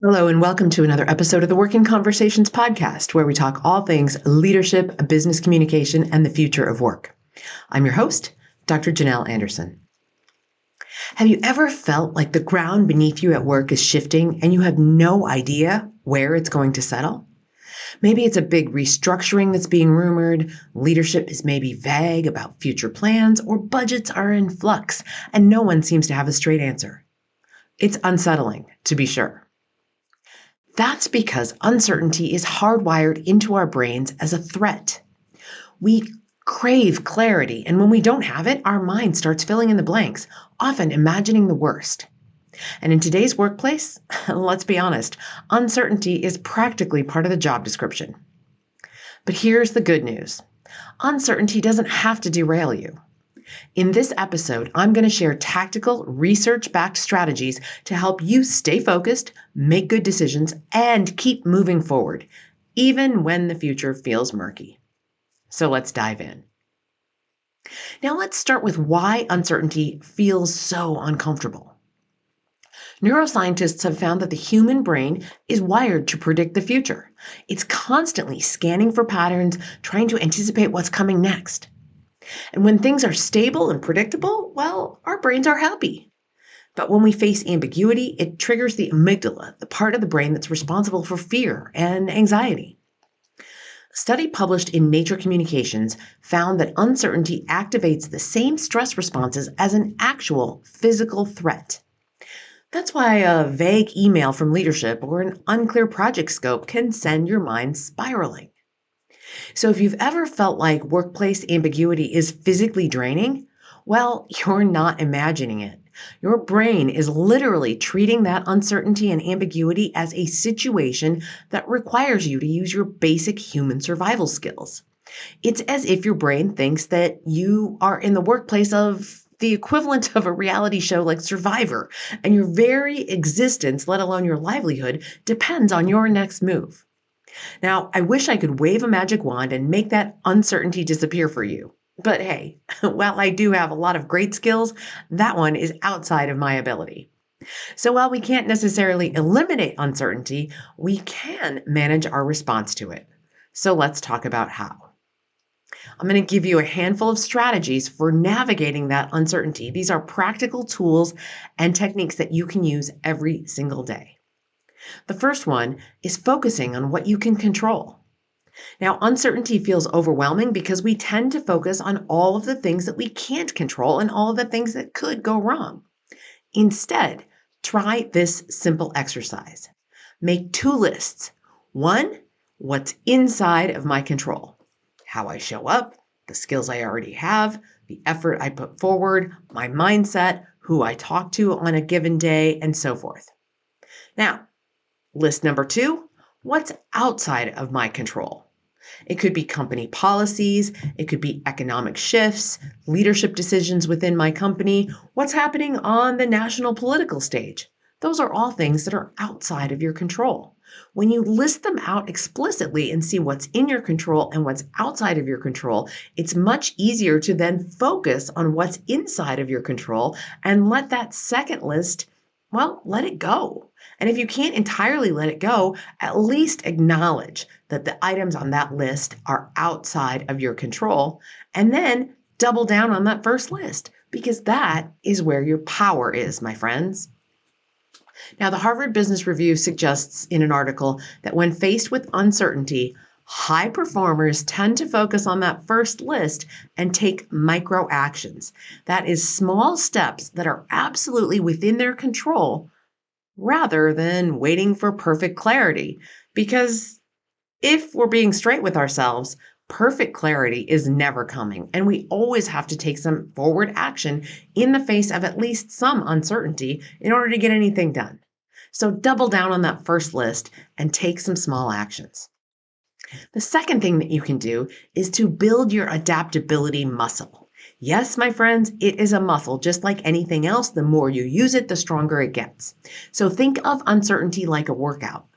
Hello, and welcome to another episode of the Working Conversations podcast, where we talk all things leadership, business communication, and the future of work. I'm your host, Dr. Janel Anderson. Have you ever felt like the ground beneath you at work is shifting and you have no idea where it's going to settle? Maybe it's a big restructuring that's being rumored, leadership is maybe vague about future plans, or budgets are in flux and no one seems to have a straight answer. It's unsettling, to be sure. That's because uncertainty is hardwired into our brains as a threat. We crave clarity, and when we don't have it, our mind starts filling in the blanks, often imagining the worst. And in today's workplace, let's be honest, uncertainty is practically part of the job description. But here's the good news. Uncertainty doesn't have to derail you. In this episode, I'm going to share tactical, research-backed strategies to help you stay focused, make good decisions, and keep moving forward, even when the future feels murky. So let's dive in. Now let's start with why uncertainty feels so uncomfortable. Neuroscientists have found that the human brain is wired to predict the future. It's constantly scanning for patterns, trying to anticipate what's coming next. And when things are stable and predictable, well, our brains are happy. But when we face ambiguity, it triggers the amygdala, the part of the brain that's responsible for fear and anxiety. A study published in Nature Communications found that uncertainty activates the same stress responses as an actual physical threat. That's why a vague email from leadership or an unclear project scope can send your mind spiraling. So if you've ever felt like workplace ambiguity is physically draining, well, you're not imagining it. Your brain is literally treating that uncertainty and ambiguity as a situation that requires you to use your basic human survival skills. It's as if your brain thinks that you are in the workplace of the equivalent of a reality show like Survivor, and your very existence, let alone your livelihood, depends on your next move. Now, I wish I could wave a magic wand and make that uncertainty disappear for you. But hey, while I do have a lot of great skills, that one is outside of my ability. So while we can't necessarily eliminate uncertainty, we can manage our response to it. So let's talk about how. I'm going to give you a handful of strategies for navigating that uncertainty. These are practical tools and techniques that you can use every single day. The first one is focusing on what you can control. Now, uncertainty feels overwhelming because we tend to focus on all of the things that we can't control and all of the things that could go wrong. Instead, try this simple exercise. Make two lists. One, what's inside of my control. How I show up, the skills I already have, the effort I put forward, my mindset, who I talk to on a given day, and so forth. Now, list number two, what's outside of my control? It could be company policies, it could be economic shifts, leadership decisions within my company, what's happening on the national political stage. Those are all things that are outside of your control. When you list them out explicitly and see what's in your control and what's outside of your control, it's much easier to then focus on what's inside of your control and let that second list, well, let it go. And if you can't entirely let it go, at least acknowledge that the items on that list are outside of your control, and then double down on that first list, because that is where your power is, my friends. Now, the Harvard Business Review suggests in an article that when faced with uncertainty, high performers tend to focus on that first list and take micro actions. That is small steps that are absolutely within their control rather than waiting for perfect clarity. Because if we're being straight with ourselves, perfect clarity is never coming, and we always have to take some forward action in the face of at least some uncertainty in order to get anything done. So double down on that first list and take some small actions. The second thing that you can do is to build your adaptability muscle. Yes, my friends, it is a muscle. Just like anything else, the more you use it, the stronger it gets. So think of uncertainty like a workout.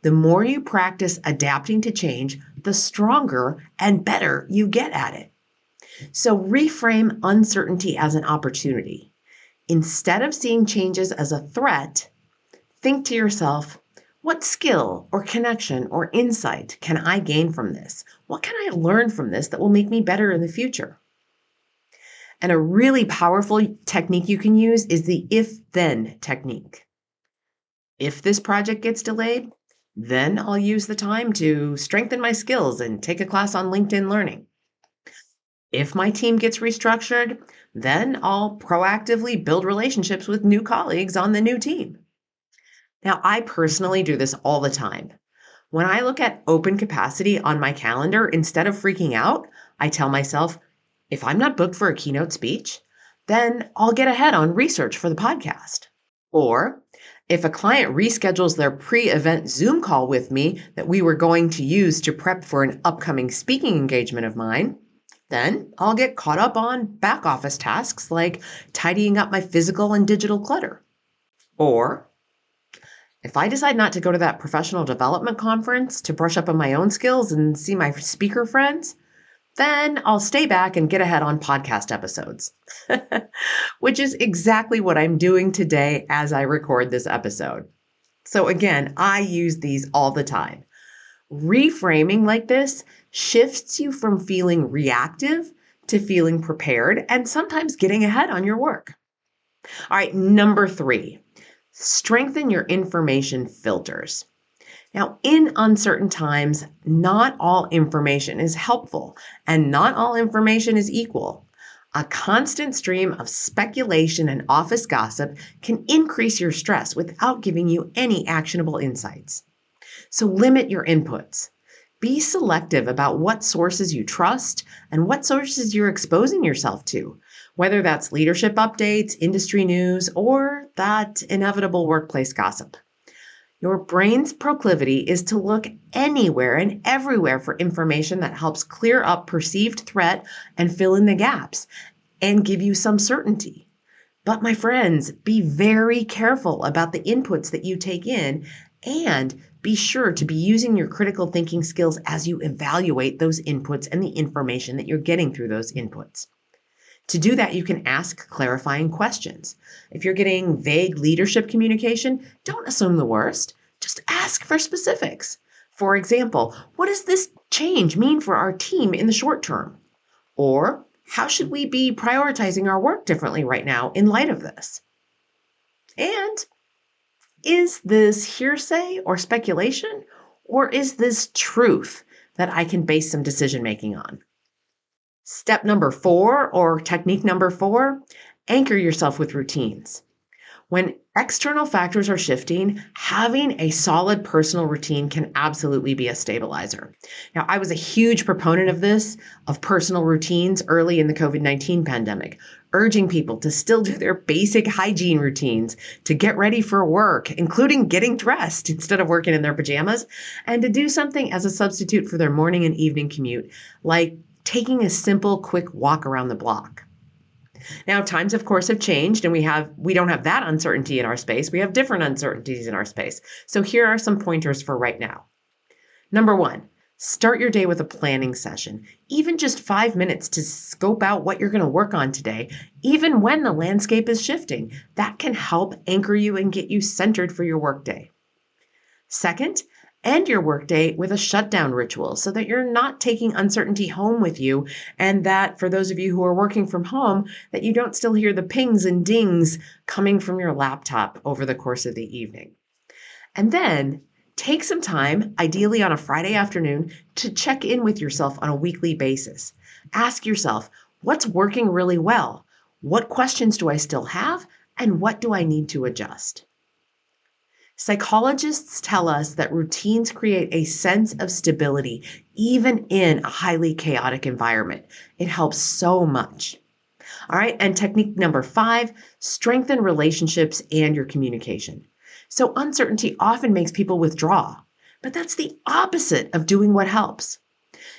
The more you practice adapting to change, the stronger and better you get at it. So reframe uncertainty as an opportunity. Instead of seeing changes as a threat, think to yourself, What skill or connection or insight can I gain from this? What can I learn from this that will make me better in the future? And a really powerful technique you can use is the if then technique. If this project gets delayed, then I'll use the time to strengthen my skills and take a class on LinkedIn Learning. If my team gets restructured, then I'll proactively build relationships with new colleagues on the new team. Now, I personally do this all the time. When I look at open capacity on my calendar, instead of freaking out, I tell myself, if I'm not booked for a keynote speech, then I'll get ahead on research for the podcast. Or if a client reschedules their pre event Zoom call with me that we were going to use to prep for an upcoming speaking engagement of mine, then I'll get caught up on back office tasks like tidying up my physical and digital clutter. Or if I decide not to go to that professional development conference to brush up on my own skills and see my speaker friends, then I'll stay back and get ahead on podcast episodes, which is exactly what I'm doing today as I record this episode. So again, I use these all the time. Reframing like this shifts you from feeling reactive to feeling prepared and sometimes getting ahead on your work. All right, number 3, strengthen your information filters. Now, in uncertain times, not all information is helpful and not all information is equal. A constant stream of speculation and office gossip can increase your stress without giving you any actionable insights. So limit your inputs. Be selective about what sources you trust and what sources you're exposing yourself to, whether that's leadership updates, industry news, or that inevitable workplace gossip. Your brain's proclivity is to look anywhere and everywhere for information that helps clear up perceived threat and fill in the gaps and give you some certainty. But my friends, be very careful about the inputs that you take in and be sure to be using your critical thinking skills as you evaluate those inputs and the information that you're getting through those inputs. To do that, you can ask clarifying questions. If you're getting vague leadership communication, don't assume the worst. Just ask for specifics. For example, what does this change mean for our team in the short term? Or how should we be prioritizing our work differently right now in light of this? And is this hearsay or speculation, or is this truth that I can base some decision making on? Step number 4, or technique number 4, anchor yourself with routines. When external factors are shifting, having a solid personal routine can absolutely be a stabilizer. Now, I was a huge proponent of this, of personal routines early in the COVID-19 pandemic, urging people to still do their basic hygiene routines, to get ready for work, including getting dressed instead of working in their pajamas, and to do something as a substitute for their morning and evening commute, like taking a simple, quick walk around the block. Now, times, of course, have changed, and we don't have that uncertainty in our space. We have different uncertainties in our space. So here are some pointers for right now. Number 1, start your day with a planning session, even just 5 minutes to scope out what you're going to work on today, even when the landscape is shifting. That can help anchor you and get you centered for your workday. Second, end your workday with a shutdown ritual so that you're not taking uncertainty home with you, and that for those of you who are working from home, that you don't still hear the pings and dings coming from your laptop over the course of the evening. And then take some time, ideally on a Friday afternoon, to check in with yourself on a weekly basis. Ask yourself, what's working really well? What questions do I still have? And what do I need to adjust? Psychologists tell us that routines create a sense of stability, even in a highly chaotic environment. It helps so much. All right, and technique number 5, strengthen relationships and your communication. So uncertainty often makes people withdraw, but that's the opposite of doing what helps.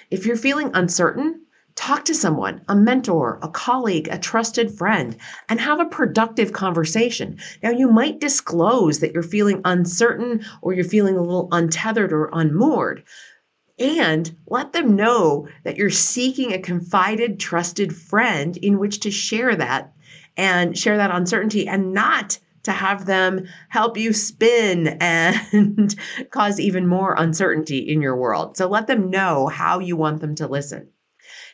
If you're feeling uncertain, talk to someone, a mentor, a colleague, a trusted friend, and have a productive conversation. Now, you might disclose that you're feeling uncertain or you're feeling a little untethered or unmoored, and let them know that you're seeking a confided, trusted friend in which to share that uncertainty and not to have them help you spin and cause even more uncertainty in your world. So let them know how you want them to listen.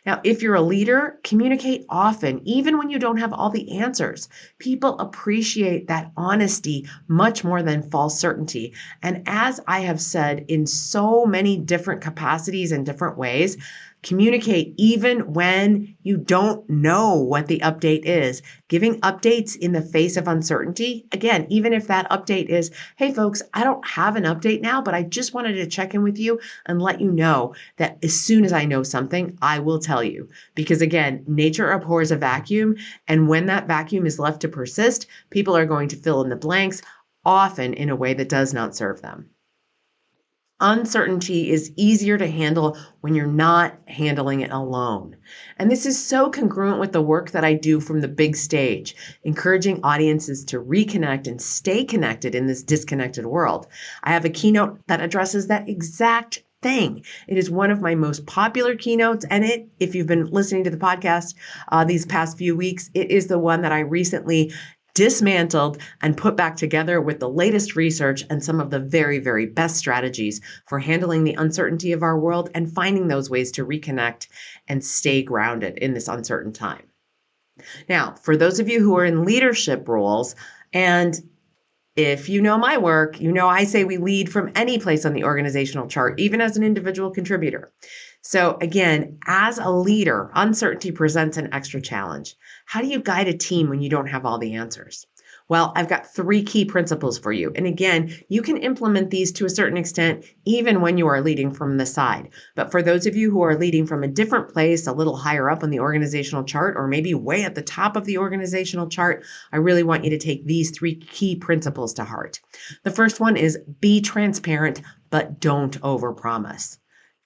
Now, if you're a leader, communicate often, even when you don't have all the answers. People appreciate that honesty much more than false certainty. And as I have said in so many different capacities and different ways, communicate even when you don't know what the update is. Giving updates in the face of uncertainty, again, even if that update is, hey folks, I don't have an update now, but I just wanted to check in with you and let you know that as soon as I know something, I will tell you. Because again, nature abhors a vacuum. And when that vacuum is left to persist, people are going to fill in the blanks, often in a way that does not serve them. Uncertainty is easier to handle when you're not handling it alone. And this is so congruent with the work that I do from the big stage, encouraging audiences to reconnect and stay connected in this disconnected world. I have a keynote that addresses that exact thing. It is one of my most popular keynotes, and if you've been listening to the podcast these past few weeks, it is the one that I recently dismantled and put back together with the latest research and some of the very, very best strategies for handling the uncertainty of our world and finding those ways to reconnect and stay grounded in this uncertain time. Now, for those of you who are in leadership roles, and if you know my work, you know I say we lead from any place on the organizational chart, even as an individual contributor. So again, as a leader, uncertainty presents an extra challenge. How do you guide a team when you don't have all the answers? Well, I've got 3 key principles for you. And again, you can implement these to a certain extent, even when you are leading from the side. But for those of you who are leading from a different place, a little higher up on the organizational chart, or maybe way at the top of the organizational chart, I really want you to take these 3 key principles to heart. The first one is be transparent, but don't overpromise.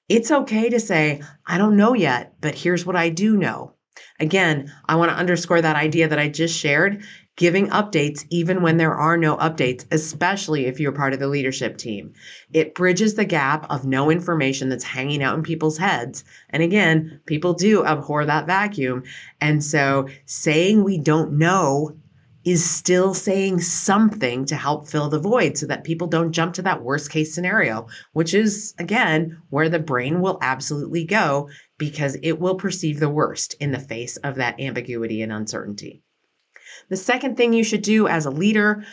It's okay to say, I don't know yet, but here's what I do know. Again, I want to underscore that idea that I just shared, giving updates even when there are no updates, especially if you're part of the leadership team. It bridges the gap of no information that's hanging out in people's heads. And again, people do abhor that vacuum. And so saying we don't know is still saying something to help fill the void so that people don't jump to that worst case scenario, which is, again, where the brain will absolutely go because it will perceive the worst in the face of that ambiguity and uncertainty. The second thing you should do as a leader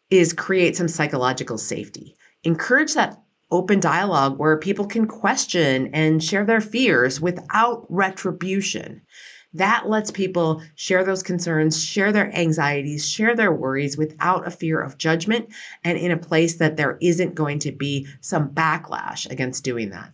is create some psychological safety. Encourage that open dialogue where people can question and share their fears without retribution. That lets people share those concerns, share their anxieties, share their worries without a fear of judgment and in a place that there isn't going to be some backlash against doing that.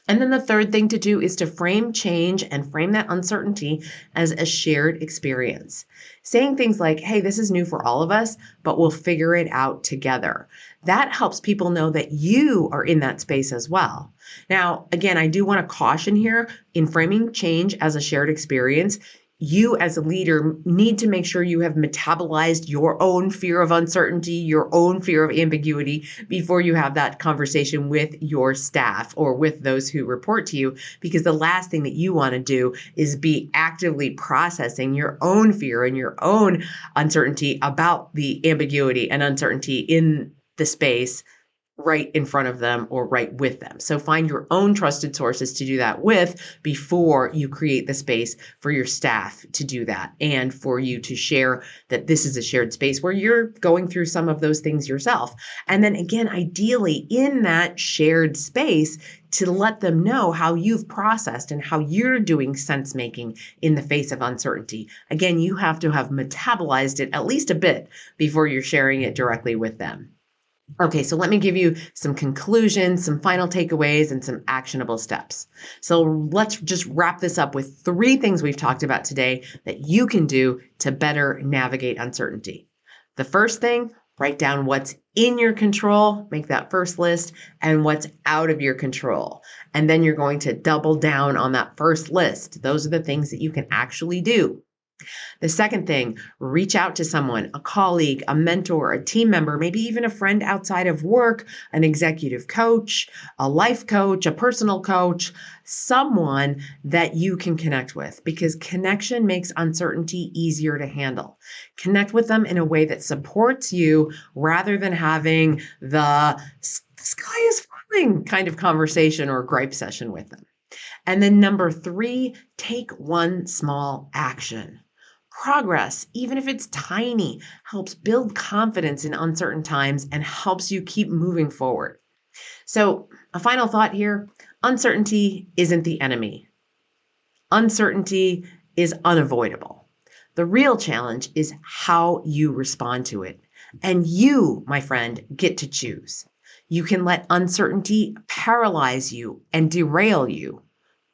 And then the third thing to do is to frame change and frame that uncertainty as a shared experience. Saying things like, hey, this is new for all of us, but we'll figure it out together. That helps people know that you are in that space as well. Now, again, I do want to caution here in framing change as a shared experience. You as a leader need to make sure you have metabolized your own fear of uncertainty, your own fear of ambiguity before you have that conversation with your staff or with those who report to you, because the last thing that you want to do is be actively processing your own fear and your own uncertainty about the ambiguity and uncertainty in the space right in front of them or right with them. So find your own trusted sources to do that with before you create the space for your staff to do that and for you to share that this is a shared space where you're going through some of those things yourself. And then again, ideally in that shared space to let them know how you've processed and how you're doing sense making in the face of uncertainty. Again, you have to have metabolized it at least a bit before you're sharing it directly with them. Okay, so let me give you some conclusions, some final takeaways, and some actionable steps. So let's just wrap this up with 3 things we've talked about today that you can do to better navigate uncertainty. The first thing, write down what's in your control, make that first list, and what's out of your control. And then you're going to double down on that first list. Those are the things that you can actually do. The second thing, reach out to someone, a colleague, a mentor, a team member, maybe even a friend outside of work, an executive coach, a life coach, a personal coach, someone that you can connect with, because connection makes uncertainty easier to handle. Connect with them in a way that supports you rather than having the sky is falling kind of conversation or gripe session with them. And then number three, take one small action. Progress, even if it's tiny, helps build confidence in uncertain times and helps you keep moving forward. So, a final thought here, uncertainty isn't the enemy. Uncertainty is unavoidable. The real challenge is how you respond to it. And you, my friend, get to choose. You can let uncertainty paralyze you and derail you,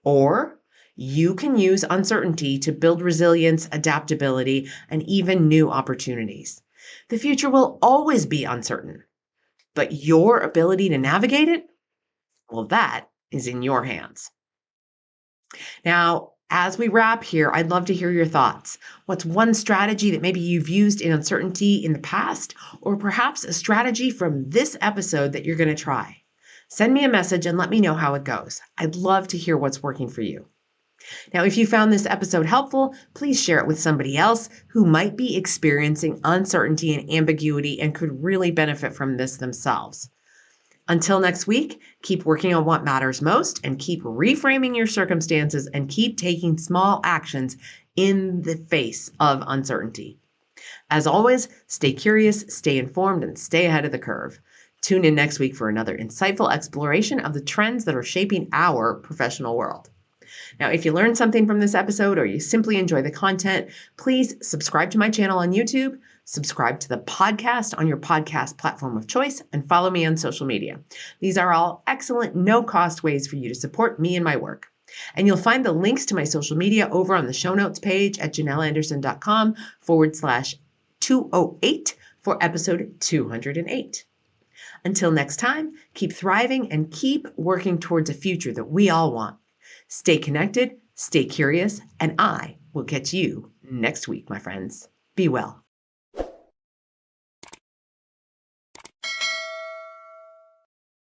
or you can use uncertainty to build resilience, adaptability, and even new opportunities. The future will always be uncertain, but your ability to navigate it, well, that is in your hands. Now, as we wrap here, I'd love to hear your thoughts. What's one strategy that maybe you've used in uncertainty in the past, or perhaps a strategy from this episode that you're going to try? Send me a message and let me know how it goes. I'd love to hear what's working for you. Now, if you found this episode helpful, please share it with somebody else who might be experiencing uncertainty and ambiguity and could really benefit from this themselves. Until next week, keep working on what matters most and keep reframing your circumstances and keep taking small actions in the face of uncertainty. As always, stay curious, stay informed, and stay ahead of the curve. Tune in next week for another insightful exploration of the trends that are shaping our professional world. Now, if you learned something from this episode or you simply enjoy the content, please subscribe to my channel on YouTube, subscribe to the podcast on your podcast platform of choice, and follow me on social media. These are all excellent, no-cost ways for you to support me and my work. And you'll find the links to my social media over on the show notes page at janelanderson.com/208 for episode 208. Until next time, keep thriving and keep working towards a future that we all want. Stay connected, stay curious, and I will catch you next week, my friends. Be well.